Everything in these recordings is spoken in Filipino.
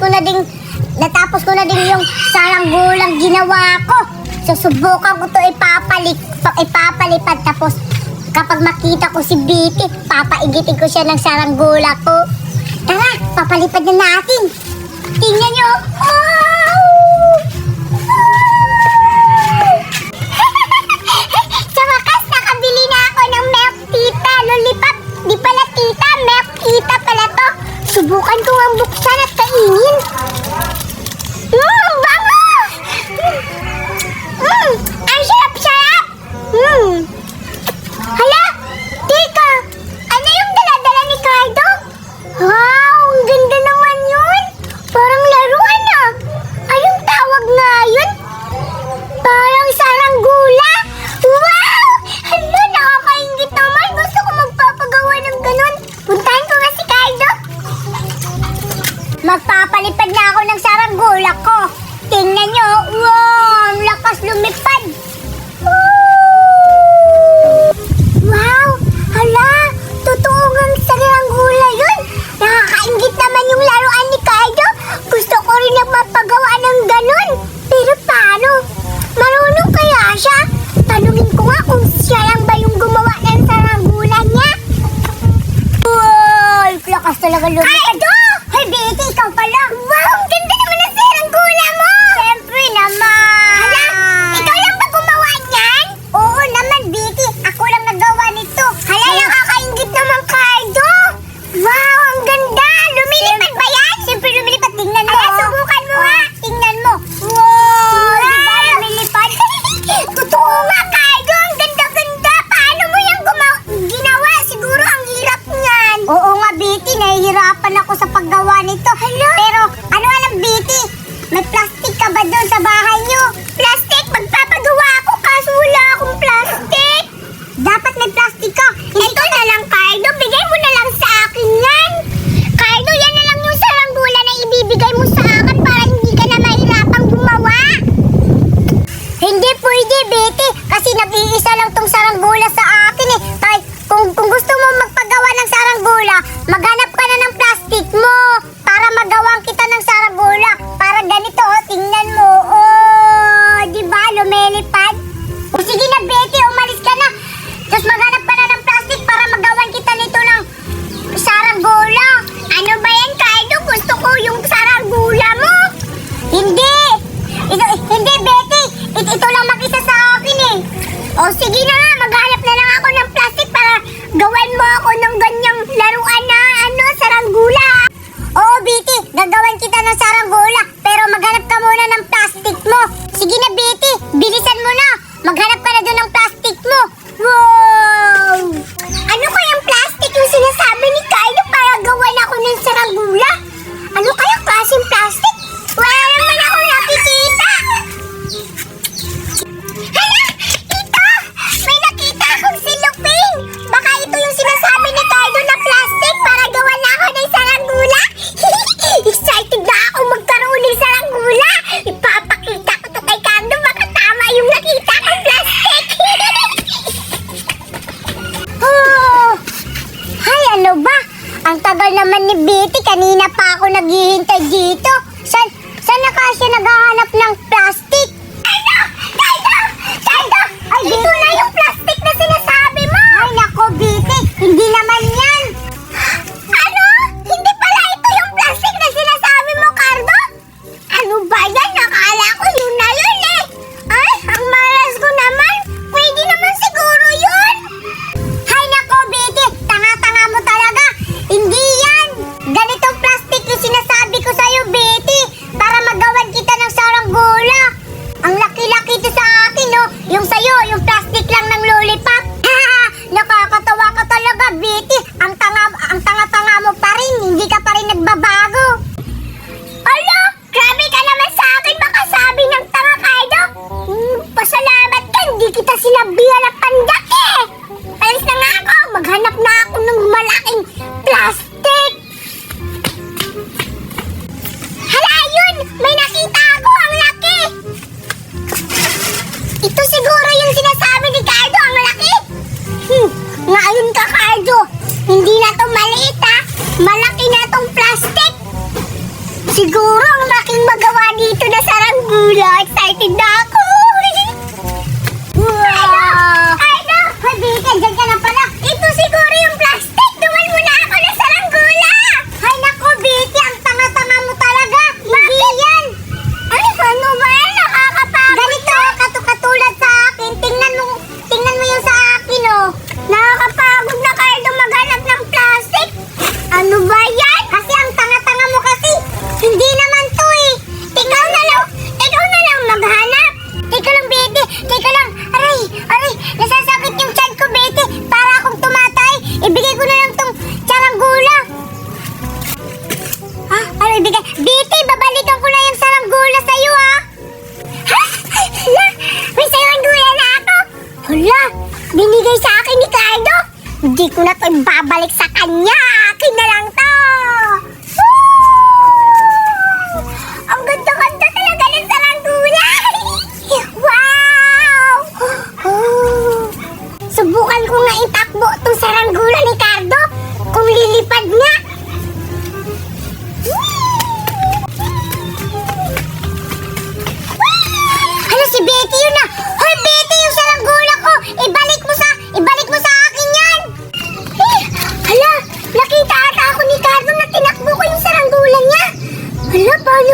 ko na din yung saranggolang ginawa ko. Susubukan ko to ipapalipad. Tapos kapag makita ko si Betty, papaigitin ko siya ng saranggola ko. Tara, papalipad na natin. Tingnan nyo. Sa wakas, nakabili na ako ng Milk Tita Lollipop. Di pala tita, Milk Tita pala to. Subukan ko ang buksan at kainin. Bango! Ang sarap-sarap! Hala, teka, ano yung dala-dala ni Cardo? Wow, ang ganda naman yun. Parang laruan ah. Anong tawag nga yun? Parang saranggula. Wow! Hala, nakakaingit naman. Gusto ko magpapagawa ng ganun. Puntahan ko nga si Cardo. Magpapalipad na ako ng saranggola ko. Tingnan nyo. Wow, ang lakas lumipad. Wow! Hala! Totoo ngang saranggola yun! Nakakaingit naman yung laruan ni Cardo. Gusto ko rin na mapagawa ng ganun. Pero paano? Marunong kaya siya? Tanungin ko nga kung siya lang ba yung gumawa ng saranggola niya. Wow! Lakas talaga lumipad. Cardo! Hey, Betty, ikaw pala. Wow! Ang ganda naman ng saranggola mo! Siyempre naman! Hala! Ikaw lang ba gumawa niyan? Oo naman, Betty. Ako lang nagawa nito. Hala, nakakaingit naman, Cardo. Wow, ang ganda. Lumilipad ba yan? Siyempre lumilipad. Tingnan mo. Hala, subukan mo nga. Tingnan mo. Wow! Diba lumilipad? Totoo nga, Cardo. Ang ganda-ganda. Paano mo yung ginawa? Siguro ang hirap niyan. Oo nga, Betty. Nahihirapan ako sa paggawa nito. Hala? Pero, ano alam, Betty? May plastic ka ba doon sa bahay niyo? Plastic? Magpapagawa ako kaso wala akong plastic. Dapat may plastic ka. Ito na lang, Cardo. Bigay mo na lang sa akin yan. Cardo, yan na lang yung saranggola na ibibigay mo sa akin para hindi ka na mahirapang gumawa. Hindi pwede, Betty. Kasi nag-iisa lang tong saranggola sa akin eh. Kahit kung gusto mo magpagawa ng saranggola, maghanap ka na ng plastic mo para magawa kita ng saranggola. Para ganito, tingnan mo. Oh, di ba? Lumilipad. O sige na, Betty, umalis ka na. Tapos maghanap ka na ng plastic para magawan kita nito ng saranggola. Ano ba yan, Cardo? Gusto ko yung saranggola mo. Hindi. Hindi, Betty. Ito lang mag-isa sa akin eh. O sige na nga, maghanap na lang ako ng plastic para gawan mo ako ng ganyang laruan na saranggola. Oo, Betty, gagawan kita ng saranggola. Pero maghanap ka muna ng plastic mo. Sige na, Betty, bilisan mo na. Maghanap ka na doon ng plastic mo. Wow! Ano kayang plastic yung sinasabi ni Carlo para gawan ako ng saranggola? Ano kayang klaseng plastic? Wala naman ako nakikita. Hala! Ito! May nakita akong silupin! Baka ito yung sinasabi ni Carlo na plastic para gawan na ako ng saranggola? Excited na ako magkaroon ng saranggola! Ipapakita ko to kay Carlo, baka tama yung nakita kong plastic! Oh! Hay, ano ba? Ang tagal naman ni Betty, kanina pa ako naghihintay dito. Saan na kasi naghahanap ng plastic? Cardo! Ay, ito na yung plastic na sinasabi mo! Ay, nako, Betty, hindi naman yan! Ano? Hindi pala ito yung plastic na sinasabi mo, Cardo? Ano ba yan? Nakala ko yun na yun eh! Ay, ang malas ko naman! Pwede naman siguro yun! Hay nako, Betty! Tanga-tanga mo talaga! Hindi yan! Ganitong plastic yung sinasabi ko sa'yo, Betty! Para magawan kita ng saranggola! Ang laki-laki ito sa akin, no? Yung sa'yo, yung plastic lang ng lollipop! Nakakatawa ka talaga, Betty!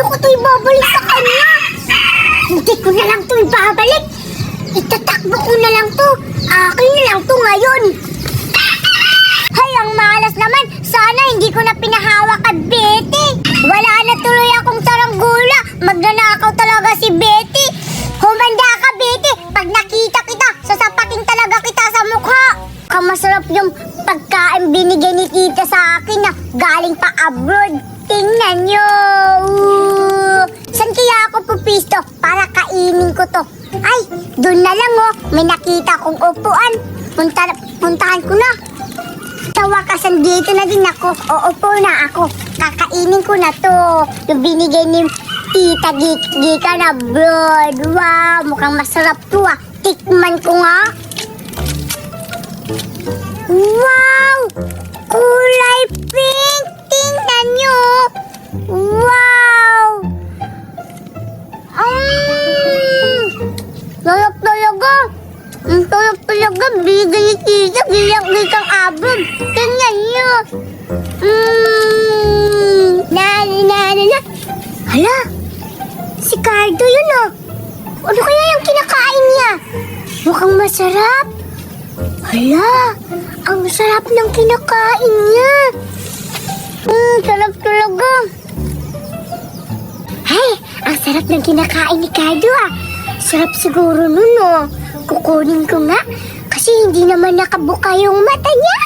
ko ito ibabalik sa kanya? Hindi ko na lang ito ibabalik. Itatakbo ko na lang to. Akin na lang to ngayon. Hay, ang malas naman. Sana hindi ko na pinahawak at Betty. Wala na tuloy akong saranggula. Magnanakaw talaga si Betty. Humanda ka, Betty. Pag nakita kita, sasapakin talaga kita sa mukha. Kamasarap yung pagkain binigay ni tita sa akin na galing pa abroad. Tingnan nyo. Saan kaya ako pupisto para kainin ko to? Ay, doon na lang oh. May nakita kong upuan. Puntahan ko na. Tawakasan dito na din ako. Uupo na ako. Kakainin ko na to. Yung binigay ni Tita Gika na abroad. Wow, mukhang masarap to ah. Tikman ko nga. Wow! Kulay pink! Tingnan nyo! Wow! Sarap talaga! Ang sarap talaga! Bigay ni Tita Gikang abroad! Tingnan nyo! Na. Hala! Si Cardo yun oh! Ano kaya yung kinakain niya? Mukhang masarap! Hala! Ang sarap ng kinakain niya! Sarap talaga! Ay! Ang sarap ng kinakain ni Cardo ah! Sarap siguro nun oh! Kukunin ko nga kasi hindi naman nakabuka yung mata niya!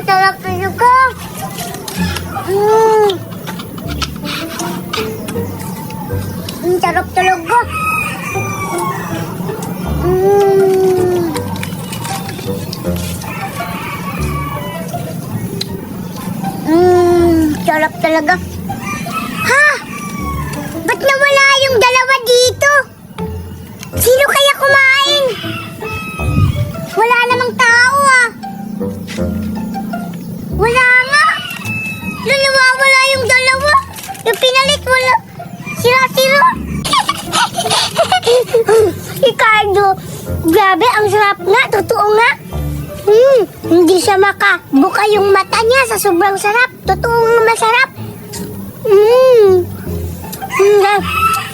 Sarap talaga! Sarap talaga! Sarap talaga! Ha? Ba't nawala yung dalawa dito? Sino kaya kumain? Wala namang tao ah! Wala nga! Nawawala yung dalawa! Yung pinalit wala! Sira-sira! Ricardo, grabe, ang sarap nga, totoo nga. Hindi siya makabuka yung mata niya sa sobrang sarap. Totoong masarap.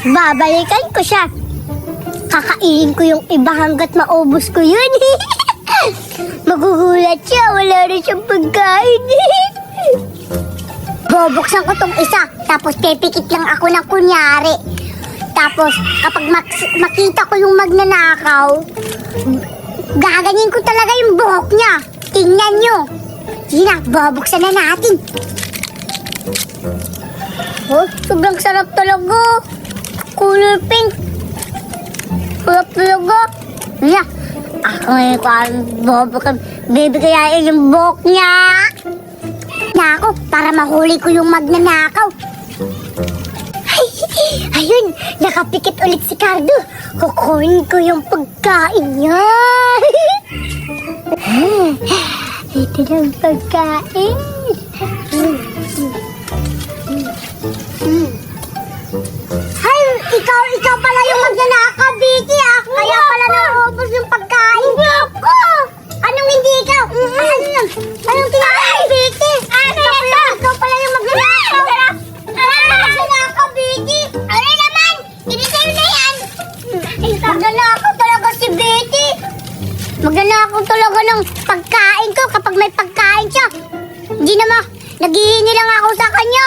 Babalikan ko siya. Kakainin ko yung iba hanggat maubos ko yun. Magugulat siya, wala rin siyang pagkain. Bubuksan ko tong isa, tapos pipikit lang ako ng kunyari. Tapos, kapag makita ko yung magnanakaw, gaganyin ko talaga yung buhok niya. Tingnan nyo. Sige na, bubuksan na natin. Oh, sobrang sarap talaga. Color pink. Sarap talaga. Sige na, ako ngayon ko ang bubuksan. Bibigayain yung buhok niya. Na ako, para mahuli ko yung magnanakaw. Ay, ayun, nakapikit ulit si Cardo. Kukunin ko yung pagkain niya. Ito na ang pagkain. Ay, ikaw pala yung magnanakaw, Vicky ah. Kaya pala naubos yung pagkain. Hindi ako. Anong hindi ikaw? Ano yun? Anong tinakain, Vicky? Ikaw pala yung magnanakaw. Magnanakaw, Vicky. Ano naman? Inisay na yan. Magnanakaw talaga si Vicky. Magnanakaw talaga ng pagkain ko kapag may pagkain siya. Hindi naman, naghihingi lang ako sa kanya.